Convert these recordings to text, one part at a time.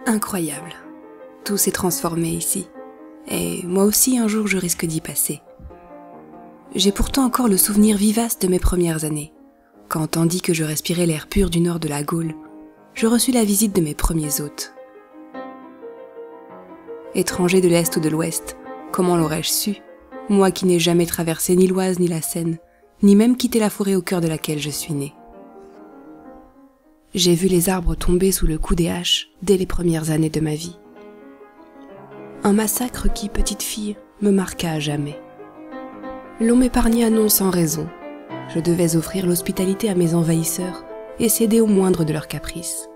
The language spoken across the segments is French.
Incroyable. Tout s'est transformé ici. Et moi aussi un jour je risque d'y passer. J'ai pourtant encore le souvenir vivace de mes premières années, quand tandis que je respirais l'air pur du nord de la Gaule, je reçus la visite de mes premiers hôtes. Étranger de l'Est ou de l'Ouest, comment l'aurais-je su, moi qui n'ai jamais traversé ni l'Oise ni la Seine, ni même quitté la forêt au cœur de laquelle je suis née. J'ai vu les arbres tomber sous le coup des haches dès les premières années de ma vie. Un massacre qui, petite fille, me marqua à jamais. L'on m'épargna non sans raison. Je devais offrir l'hospitalité à mes envahisseurs et céder au moindre de leurs caprices.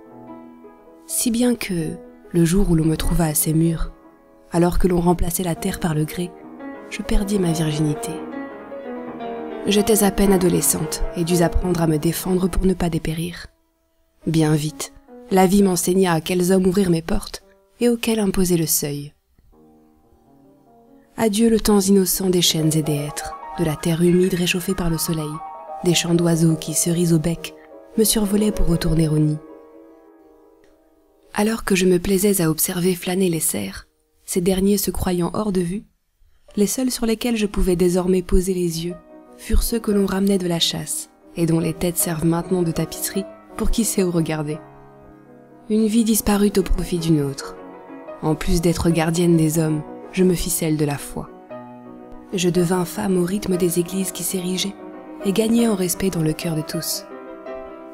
Si bien que, le jour où l'on me trouva à ces murs, alors que l'on remplaçait la terre par le grès, je perdis ma virginité. J'étais à peine adolescente et dus apprendre à me défendre pour ne pas dépérir. Bien vite, la vie m'enseigna à quels hommes ouvrir mes portes et auxquels imposer le seuil. Adieu le temps innocent des chênes et des hêtres, de la terre humide réchauffée par le soleil, des chants d'oiseaux qui, cerises au bec, me survolaient pour retourner au nid. Alors que je me plaisais à observer flâner les cerfs, ces derniers se croyant hors de vue, les seuls sur lesquels je pouvais désormais poser les yeux furent ceux que l'on ramenait de la chasse et dont les têtes servent maintenant de tapisserie pour qui sait où regarder. Une vie disparut au profit d'une autre. En plus d'être gardienne des hommes, je me fis celle de la foi. Je devins femme au rythme des églises qui s'érigeaient et gagnai en respect dans le cœur de tous.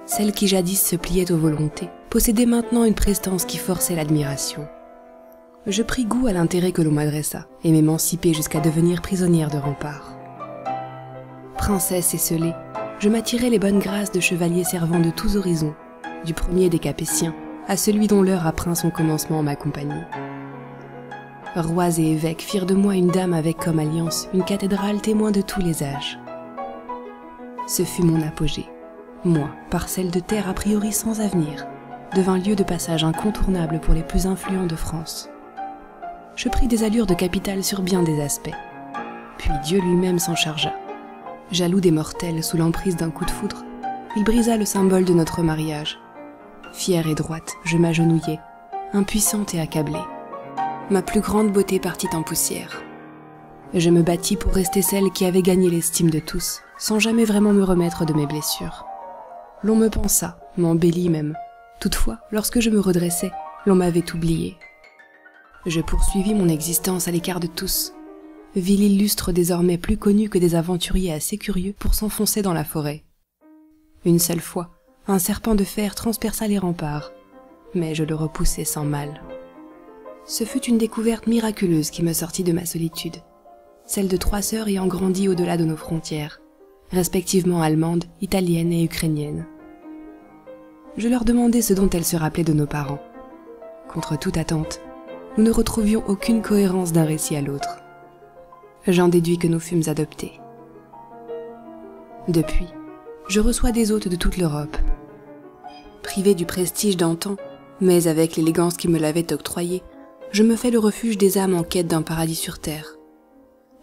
Celle qui jadis se pliait aux volontés possédait maintenant une prestance qui forçait l'admiration. Je pris goût à l'intérêt que l'on m'adressa et m'émancipai jusqu'à devenir prisonnière de rempart. Princesse esselée, je m'attirai les bonnes grâces de chevaliers servants de tous horizons, du premier des Capétiens à celui dont l'heure apprint son commencement en ma compagnie. Rois et évêques firent de moi une dame avec comme alliance une cathédrale témoin de tous les âges. Ce fut mon apogée. Moi, parcelle de terre a priori sans avenir, devint lieu de passage incontournable pour les plus influents de France. Je pris des allures de capitale sur bien des aspects. Puis Dieu lui-même s'en chargea. Jaloux des mortels sous l'emprise d'un coup de foudre, il brisa le symbole de notre mariage. Fière et droite, je m'agenouillai, impuissante et accablée. Ma plus grande beauté partit en poussière. Je me battis pour rester celle qui avait gagné l'estime de tous, sans jamais vraiment me remettre de mes blessures. L'on me pensa, m'embellit même. Toutefois, lorsque je me redressai, l'on m'avait oublié. Je poursuivis mon existence à l'écart de tous. Vis l'illustre désormais plus connu que des aventuriers assez curieux pour s'enfoncer dans la forêt. Une seule fois, un serpent de fer transperça les remparts, mais je le repoussai sans mal. Ce fut une découverte miraculeuse qui me sortit de ma solitude, celle de 3 sœurs ayant grandi au-delà de nos frontières, respectivement allemandes, italiennes et ukrainiennes. Je leur demandai ce dont elles se rappelaient de nos parents. Contre toute attente, nous ne retrouvions aucune cohérence d'un récit à l'autre. J'en déduis que nous fûmes adoptés. Depuis, je reçois des hôtes de toute l'Europe. Privé du prestige d'antan, mais avec l'élégance qui me l'avait octroyée, je me fais le refuge des âmes en quête d'un paradis sur terre.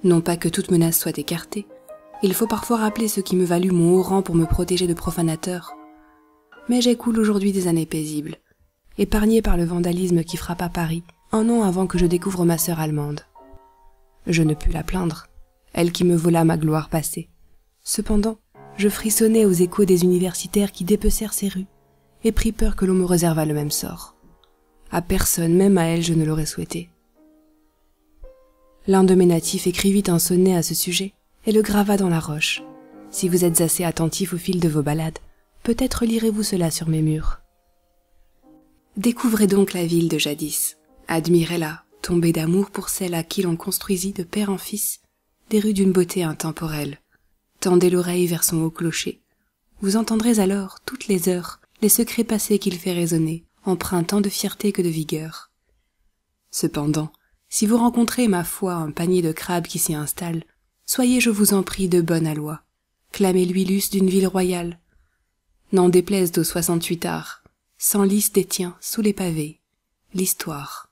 Non pas que toute menace soit écartée, il faut parfois rappeler ce qui me valut mon haut rang pour me protéger de profanateurs. Mais j'écoule aujourd'hui des années paisibles, épargnées par le vandalisme qui frappa Paris 1 an avant que je découvre ma sœur allemande. Je ne pus la plaindre, elle qui me vola ma gloire passée. Cependant, je frissonnais aux échos des universitaires qui dépecèrent ces rues, et pris peur que l'on me réservât le même sort. À personne, même à elle, je ne l'aurais souhaité. L'un de mes natifs écrivit un sonnet à ce sujet, et le grava dans la roche. Si vous êtes assez attentif au fil de vos balades, peut-être lirez-vous cela sur mes murs. Découvrez donc la ville de jadis. Admirez-la, tombez d'amour pour celle à qui l'on construisit de père en fils des rues d'une beauté intemporelle. Tendez l'oreille vers son haut clocher. Vous entendrez alors, toutes les heures, les secrets passés qu'il fait résonner, empreints tant de fierté que de vigueur. Cependant, si vous rencontrez, ma foi, un panier de crabes qui s'y installe, soyez, je vous en prie, de bonne aloi. Clamez-lui l'us d'une ville royale. N'en déplaise aux 68 arts, sans lys détient, sous les pavés, l'histoire.